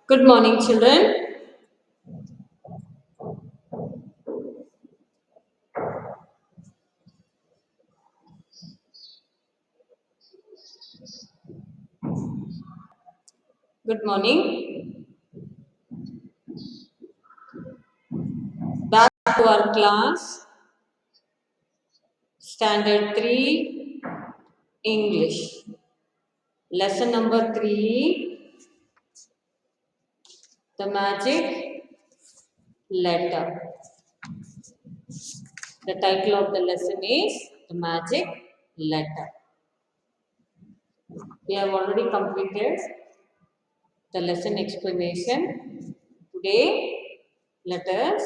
Good morning, children. Good morning. Back to our class, Standard 3, English. Lesson number 3, the magic letter. The title of the lesson is The Magic Letter. We have already completed the lesson explanation. Today, let us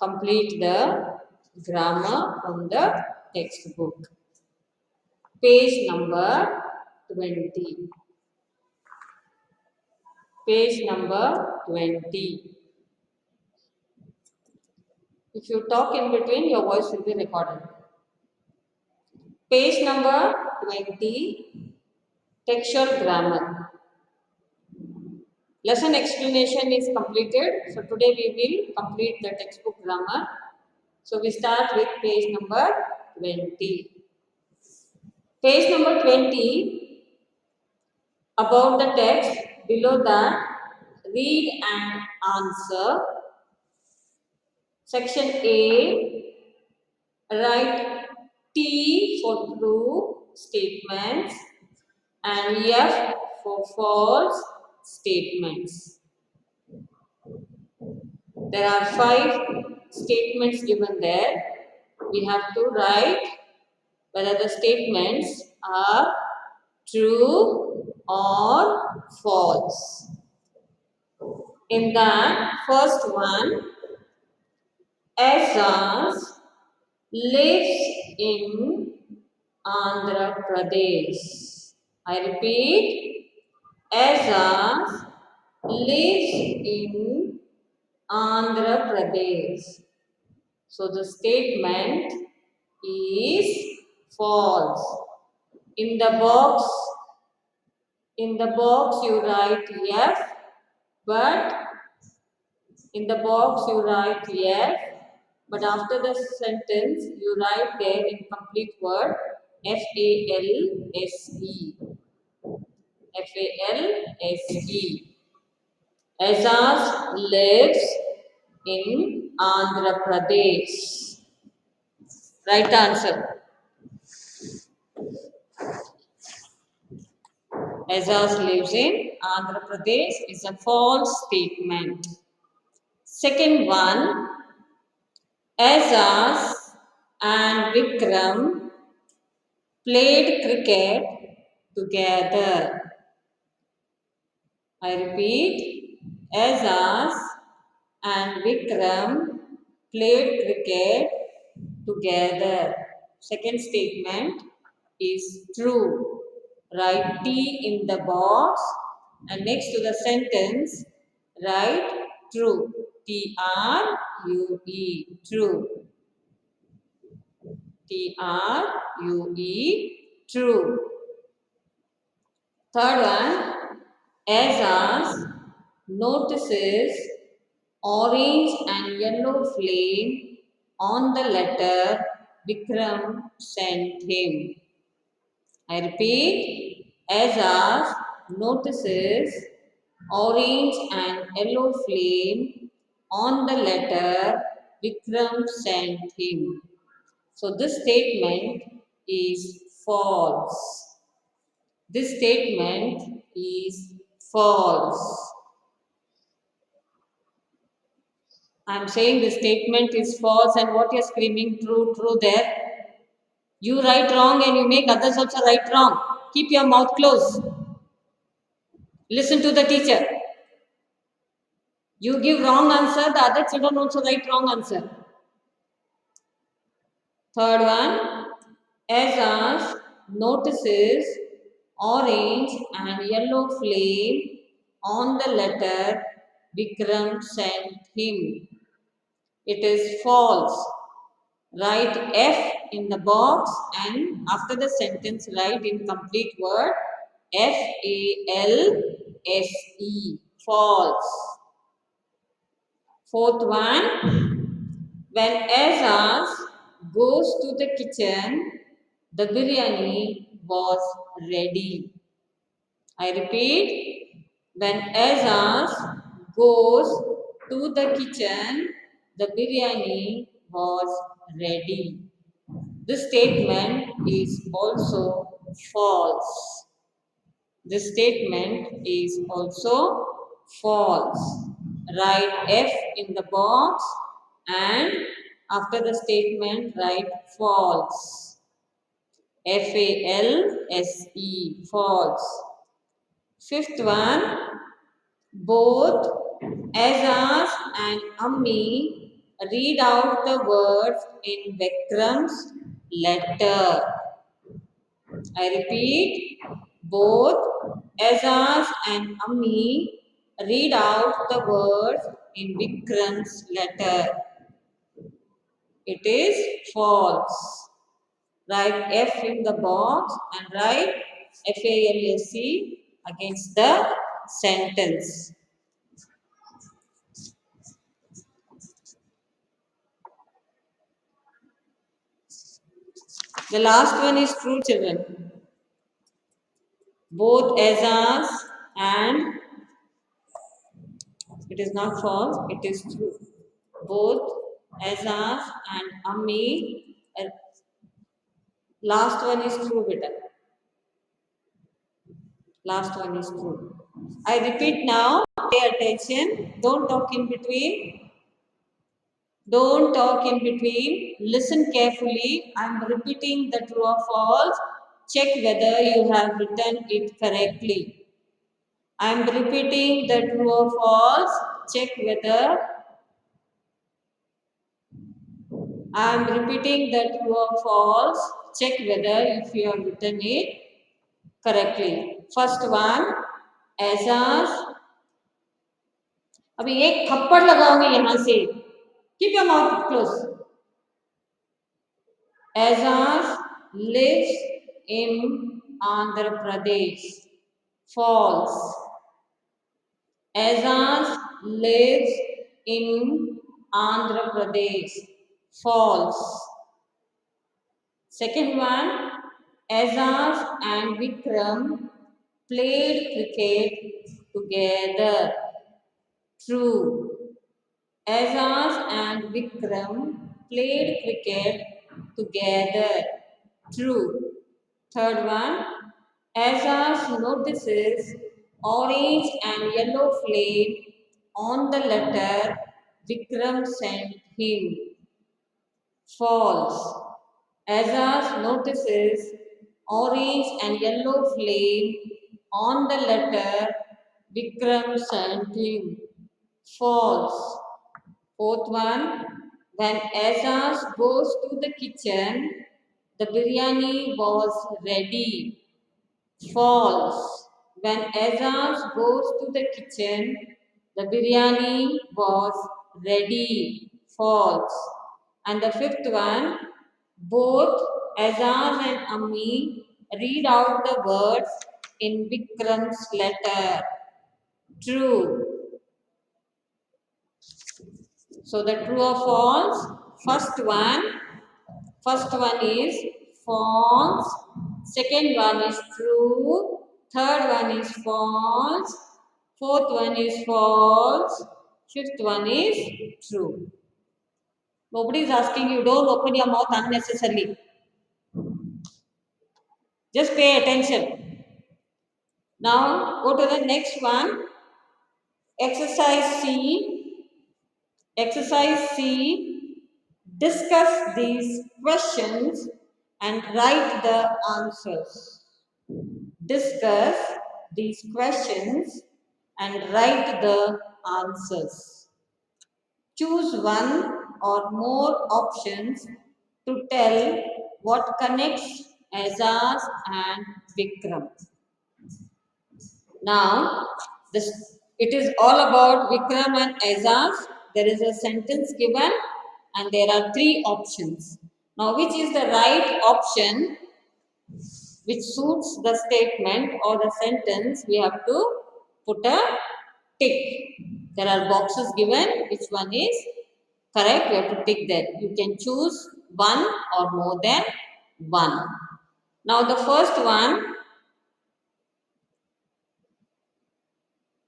complete the grammar from the textbook. Page number 20. Page number 20. If you talk in between, your voice will be recorded. Page number 20. Textual grammar. Lesson explanation is completed. So today we will complete the textbook grammar. So we start with page number 20. Page number 20. About the text, below that, read and answer. Section A, write T for true statements and F for false statements. There are 5 statements given there. We have to write whether the statements are true or false. In that first one, Esas lives in Andhra Pradesh. I repeat, Esas lives in Andhra Pradesh. So the statement is false. In the box you write F, but in the box you write F, but after the sentence you write there in complete word F-A-L-S-E. F-A-L-S-E. Azaz lives in Andhra Pradesh. Right answer. Azaz lives in Andhra Pradesh is a false statement. Second one, Azaz and Vikram played cricket together. I repeat, Azaz and Vikram played cricket together. Second statement is true. Write T in the box and next to the sentence write true. T-R-U-E, true. T-R-U-E, true. Third one, Azaz notices orange and yellow flame on the letter Vikram sent him. I repeat, Azaz notices orange and yellow flame on the letter Vikram sent him. So this statement is false. This statement is false. I am saying this statement is false, and what you are screaming true, true there. You write wrong and you make others also write wrong. Keep your mouth closed. Listen to the teacher. You give wrong answer, the other children also write wrong answer. Third one, Azaz notices orange and yellow flame on the letter Vikram sent him. It is false. Write F in the box and after the sentence write in complete word F-A-L-S-E. false. Fourth one, when Azaz goes to the kitchen, the biryani was ready. I repeat, when Azaz goes to the kitchen, the biryani was ready. This statement is also false. This statement is also false. Write F in the box and after the statement write false. F-A-L-S-E, false. Fifth one, both Azaz and Ammi read out the words in Vikram's letter. I repeat, both Azaz and Ammi read out the words in Vikram's letter. It is false. Write F in the box and write FALSE against the sentence. The last one is true, children. Both Azaz and it is not false, it is true. Both Azaz and Ammi, last one is true, beta. Last one is true. I repeat now, pay attention, don't talk in between. Don't talk in between. Listen carefully. I am repeating the true or false. Check whether you have written it correctly. I am repeating the true or false. Check whether I am repeating the true or false. Check whether if you have written it correctly. First one, Azaz. अभी एक थप्पड़ लगाओगे यहाँ से. Keep your mouth closed. Azaz lives in Andhra Pradesh. False. Azaz lives in Andhra Pradesh. False. Second one, Azaz and Vikram played cricket together. True. Azaz and Vikram played cricket together. True. Third one, Azaz notices orange and yellow flame on the letter Vikram sent him. False. Azaz notices orange and yellow flame on the letter Vikram sent him. False. Fourth one, when Azaz goes to the kitchen, the biryani was ready. False. When Azaz goes to the kitchen, the biryani was ready. False. And the fifth one, both Azaz and Ammi read out the words in Vikram's letter. True. So the true or false? First one is false. Second one is true. Third one is false. Fourth one is false. Fifth one is true. Nobody is asking you, don't open your mouth unnecessarily. Just pay attention. Now go to the next one. Exercise C. Exercise C. Discuss these questions and write the answers. Discuss these questions and write the answers. Choose one or more options to tell what connects Azaz and Vikram. Now, it is all about Vikram and Azaz. There is a sentence given and there are three options. Now, which is the right option which suits the statement or the sentence? We have to put a tick. There are boxes given. Which one is correct? We have to tick that. You can choose one or more than one. Now the first one,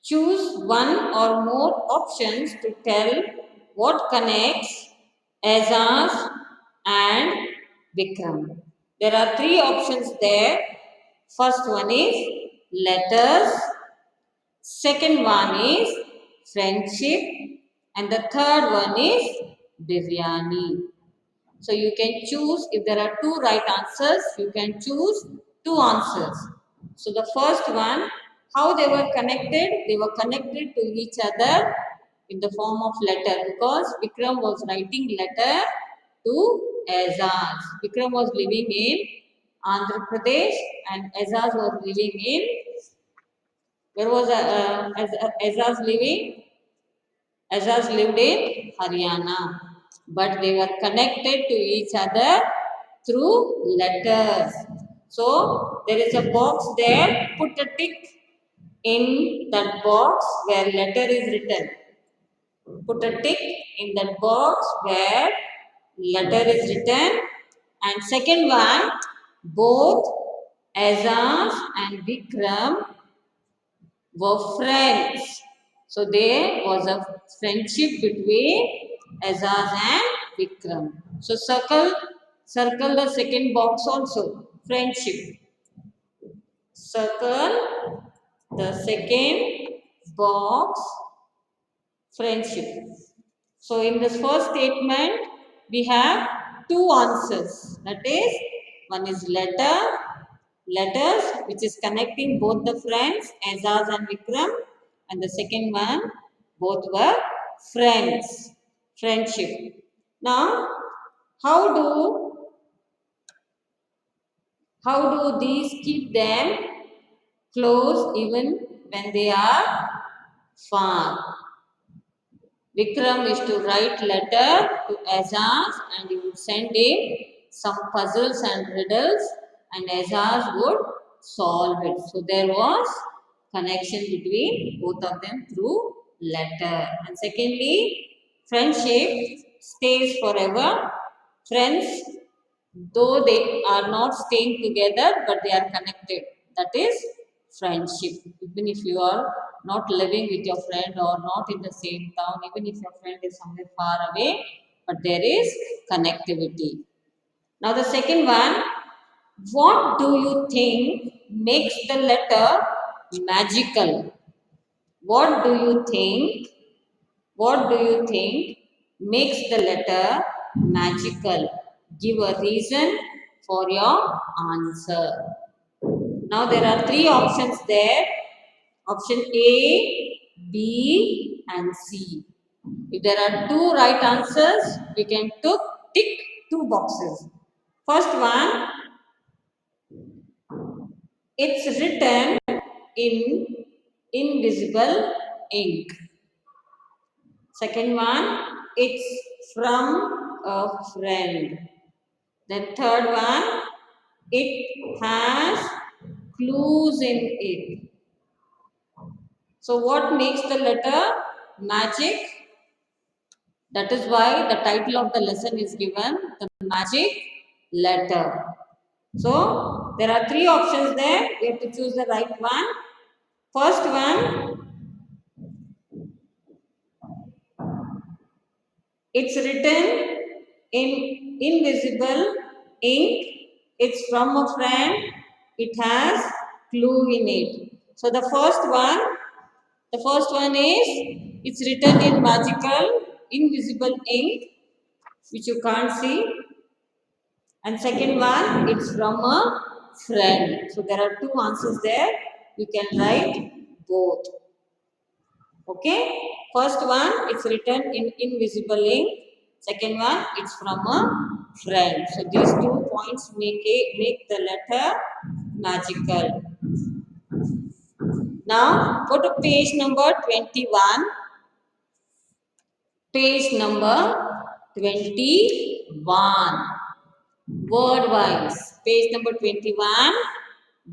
choose one or more options to tell what connects Azaz and Vikram. There are three options there. First one is letters, second one is friendship, and the third one is biryani. So you can choose, if there are two right answers, you can choose two answers. So the first one, how they were connected? They were connected to each other in the form of letter, because Vikram was writing letter to Azaz. Vikram was living in Andhra Pradesh and Azaz was living in, where was Azaz living? Azaz lived in Haryana, but they were connected to each other through letters. So there is a box there, put a tick in that box where letter is written. Put a tick in that box where letter is written. And second one, both Azaz and Vikram were friends. So there was a friendship between Azaz and Vikram. So circle the second box also, friendship. Circle the second box, friendship. So in this first statement, we have two answers. That is, one is letters, which is connecting both the friends, Azaz and Vikram, and the second one, both were friends, friendship. Now, how do these keep them close even when they are far? Vikram is to write letter to Azaz and he would send him some puzzles and riddles and Azaz would solve it. So there was connection between both of them through letter. And secondly, friendship stays forever. Friends, though they are not staying together, but they are connected. That is friendship. Even if you are not living with your friend or not in the same town, even if your friend is somewhere far away, but there is connectivity. Now the second one, what do you think makes the letter magical? What do you think? What do you think makes the letter magical? Give a reason for your answer. Now there are three options there. Option A, B and C. If there are two right answers, we can tick two boxes. First one, it's written in invisible ink. Second one, it's from a friend. The third one, it has clues in it. So what makes the letter magic? That is why the title of the lesson is given, the magic letter. So there are three options there. We have to choose the right one. First one, it's written in invisible ink. It's from a friend. It has clue in it. So the first one is it's written in magical invisible ink which you can't see. And second one, it's from a friend. So there are two answers there. You can write both. Okay. First one, it's written in invisible ink. Second one, it's from a friend. So these 2 points make the letter magical. Now go to page number 21. Page number 21. Word wise. Page number 21.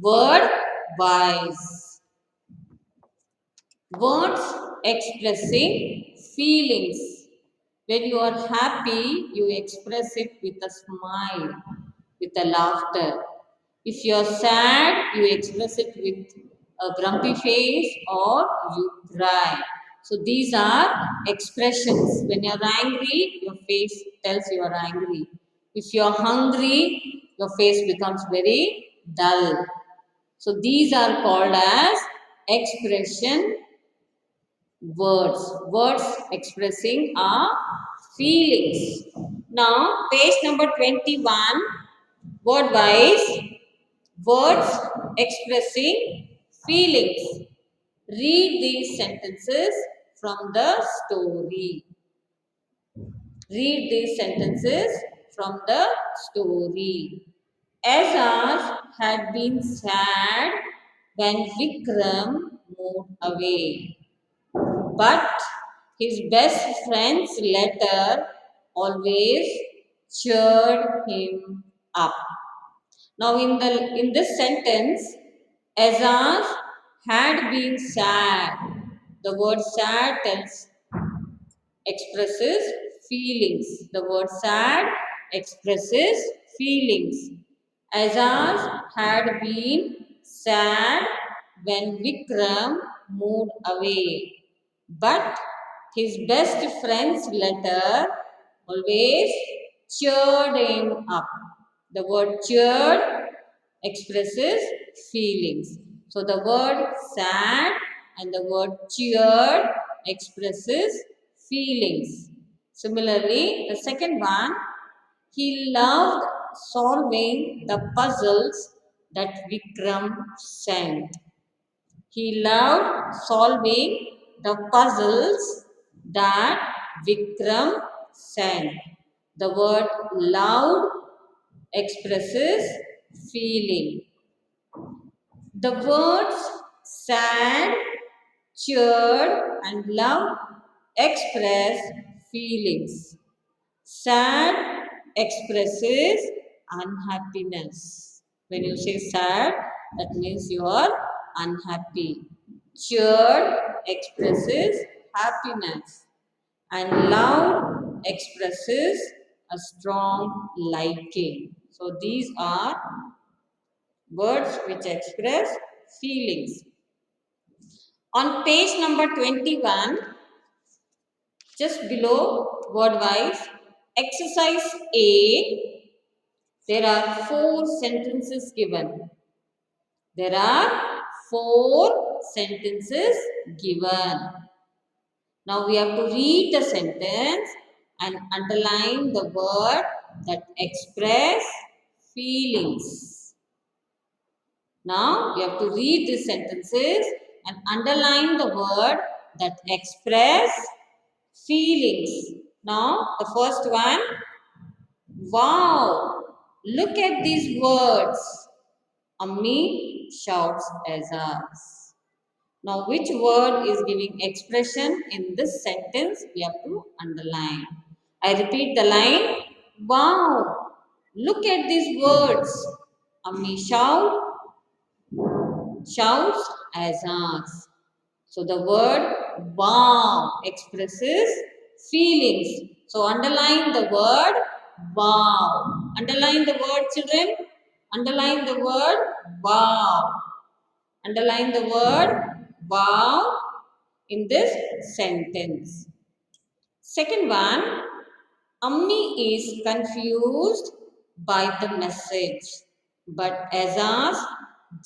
Word wise. Words expressing feelings. When you are happy, you express it with a smile, with a laughter. If you are sad, you express it with a grumpy face or you cry. So these are expressions. When you are angry, your face tells you are angry. If you are hungry, your face becomes very dull. So these are called as expression words. Words expressing our feelings. Now, page number 21, word wise, words expressing feelings. Read these sentences from the story. Read these sentences from the story. Azaz had been sad when Vikram moved away. But his best friend's letter always cheered him up. Now, in this sentence, Azaz had been sad. The word sad expresses feelings. The word sad expresses feelings. Azaz had been sad when Vikram moved away. But his best friend's letter always cheered him up. The word cheered expresses feelings. So the word sad and the word cheered expresses feelings. Similarly, the second one, he loved solving the puzzles that Vikram sent. He loved solving the puzzles that Vikram sent. The word loved expresses feeling. The words sad, cheered, and love express feelings. Sad expresses unhappiness. When you say sad, that means you are unhappy. Cheered expresses happiness. And loud expresses a strong liking. So these are words which express feelings. On page number 21, just below word wise, exercise A, there are 4 sentences given. There are 4 sentences given. Now we have to read the sentence and underline the word that express feelings. Now we have to read these sentences and underline the word that express feelings. Now the first one, wow, look at these words. Ammi shouts Azaz. Now which word is giving expression in this sentence? We have to underline. I repeat the line. Wow, look at these words. Ammi shouts Azaz. So the word wow expresses feelings. So underline the word wow. Underline the word, children. Underline the word wow. Underline the word wow in this sentence. Second one, Ammi is confused by the message, but Azaz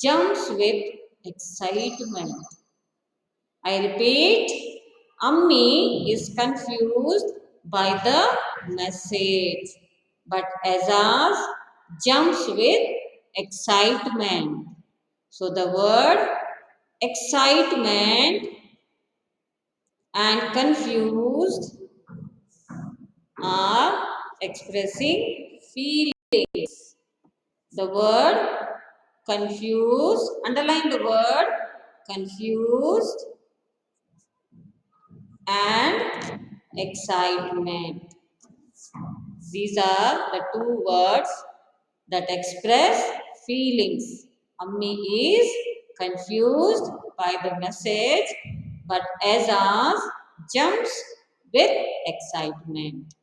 jumps with excitement. I repeat, Ammi is confused by the message, but Azaz jumps with excitement. So the word excitement and confused are expressing feelings. The word confused, underline the word confused and excitement. These are the 2 words that express feelings. Ammi is confused by the message, but Azaz jumps with excitement.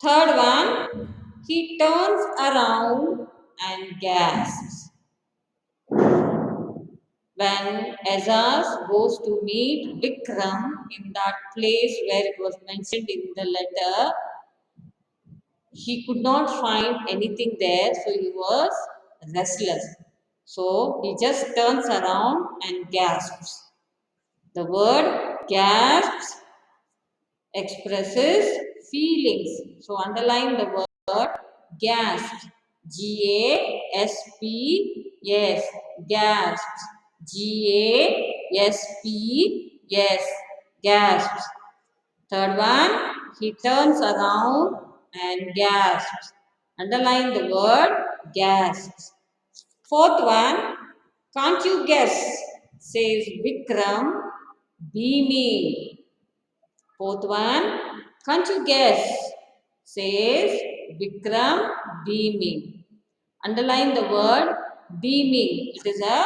Third one, he turns around and gasps. When Azaz goes to meet Vikram in that place where it was mentioned in the letter, he could not find anything there, so he was restless. So he just turns around and gasps. The word gasps expresses feelings. So underline the word gasp. G-A-S-P, yes, gasps. G-A-S-P, yes, gasps. Third one, he turns around and gasps. Underline the word gasps. Fourth one, can't you guess? Says Vikram, beaming. Fourth one, can't you guess? Says Vikram, beaming. Underline the word beaming. It is a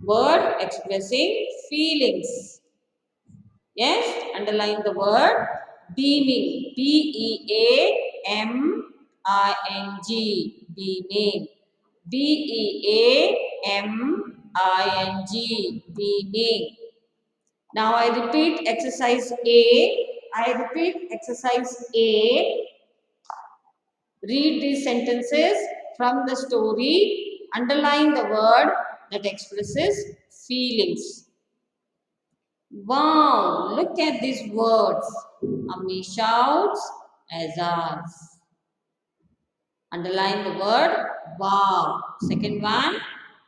word expressing feelings. Yes, underline the word beaming. B-E-A-M-I-N-G. Beaming. B-E-A-M-I-N-G. Beaming. Now I repeat exercise A. I repeat exercise A. Read these sentences from the story. Underline the word that expresses feelings. Wow, look at these words. Ammi shouts, Azaz. Underline the word wow. Second one,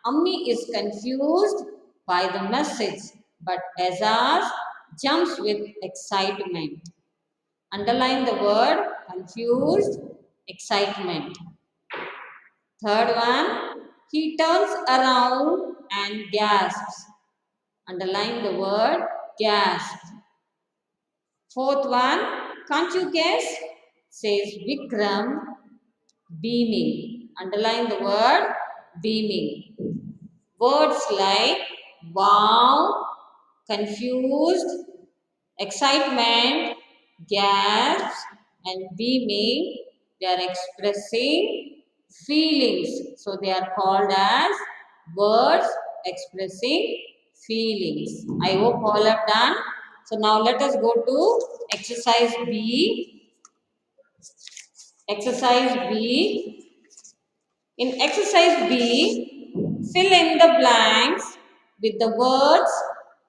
Ammi is confused by the message, but Azaz jumps with excitement. Underline the word confused, excitement. Third one, he turns around and gasps. Underline the word gasp. Fourth one, can't you guess? Says Vikram, beaming. Underline the word beaming. Words like wow, confused, excitement, gasps, and beaming, they are expressing feelings. So they are called as words expressing feelings. I hope all have done. So now let us go to exercise B. Exercise B. In exercise B, fill in the blanks with the words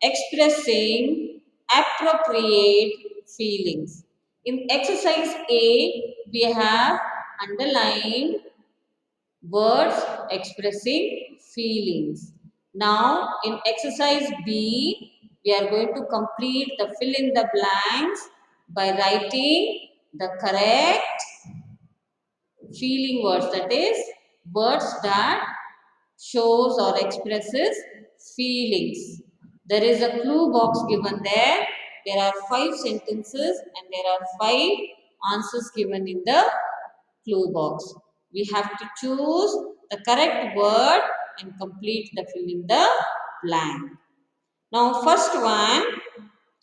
expressing appropriate feelings. In exercise A, we have underlined words expressing feelings. Now, in exercise B, we are going to complete the fill in the blanks by writing the correct feeling words, that is words that shows or expresses feelings. There is a clue box given there. There are 5 sentences and there are 5 answers given in the clue box. We have to choose the correct word and complete the fill in the blank. Now first one,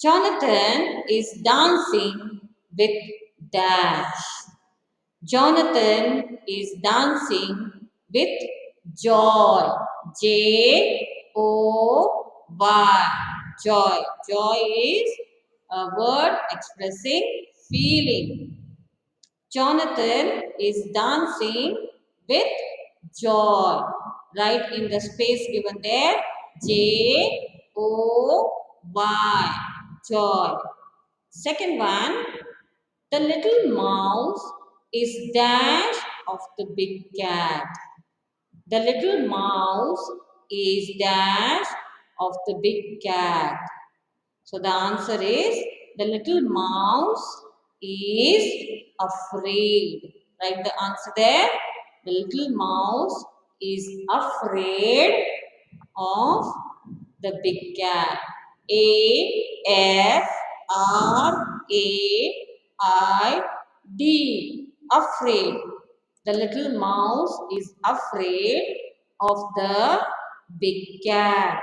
Jonathan is dancing with dash. Jonathan is dancing with joy. Joy. Joy. Joy is a word expressing feeling. Jonathan is dancing with joy. Write in the space given there. Joy. Joy. Second one, the little mouse is dash of the big cat. The little mouse is dash of the big cat. So the answer is the little mouse is afraid. Write the answer there. The little mouse is afraid of the big cat. A-F-R-A-I-D. Afraid. The little mouse is afraid of the big cat.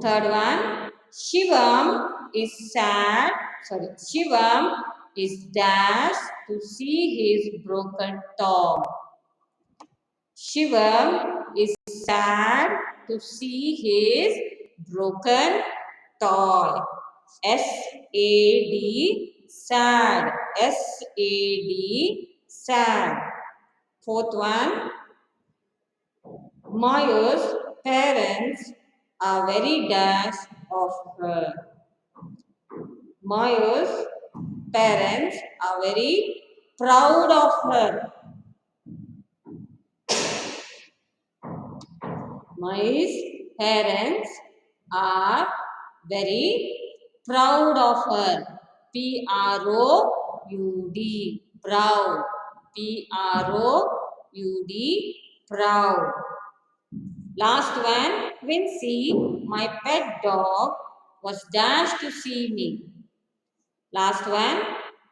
Third one, Shivam is sad. Sorry, Shivam is dashed to see his broken toy. Shivam is sad to see his broken toy. S-A-D, sad. S-A-D, sad. Fourth one, Maya's parents are very dash of her. Maya's parents are very proud of her. Maya's parents are very proud of her. P-R-O-U-D, proud. P-R-O-U-D, proud. Last one, Quincy, my pet dog, was dashed to see me. Last one,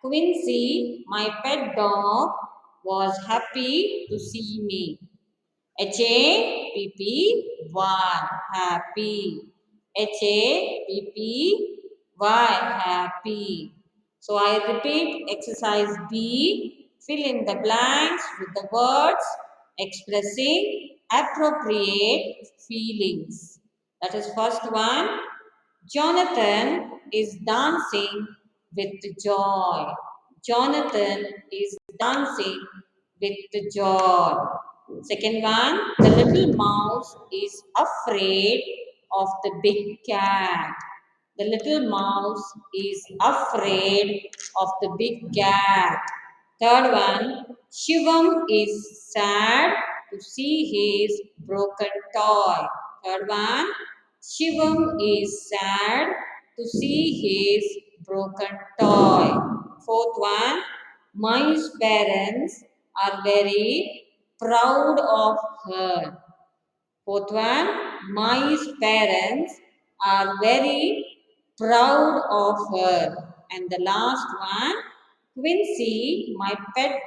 Quincy, my pet dog, was happy to see me. H-A-P-P-Y, happy. H-A-P-P-Y, happy. So I repeat exercise B, fill in the blanks with the words expressing appropriate feelings. That is first one. Jonathan is dancing with joy. Jonathan is dancing with joy. Second one, the little mouse is afraid of the big cat. The little mouse is afraid of the big cat. Third one, Shivam is sad to see his broken toy. Third one, Shivam is sad to see his broken toy. Fourth one, Mai's parents are very proud of her. Fourth one, Mai's parents are very proud of her. And the last one, Quincy, my pet dog.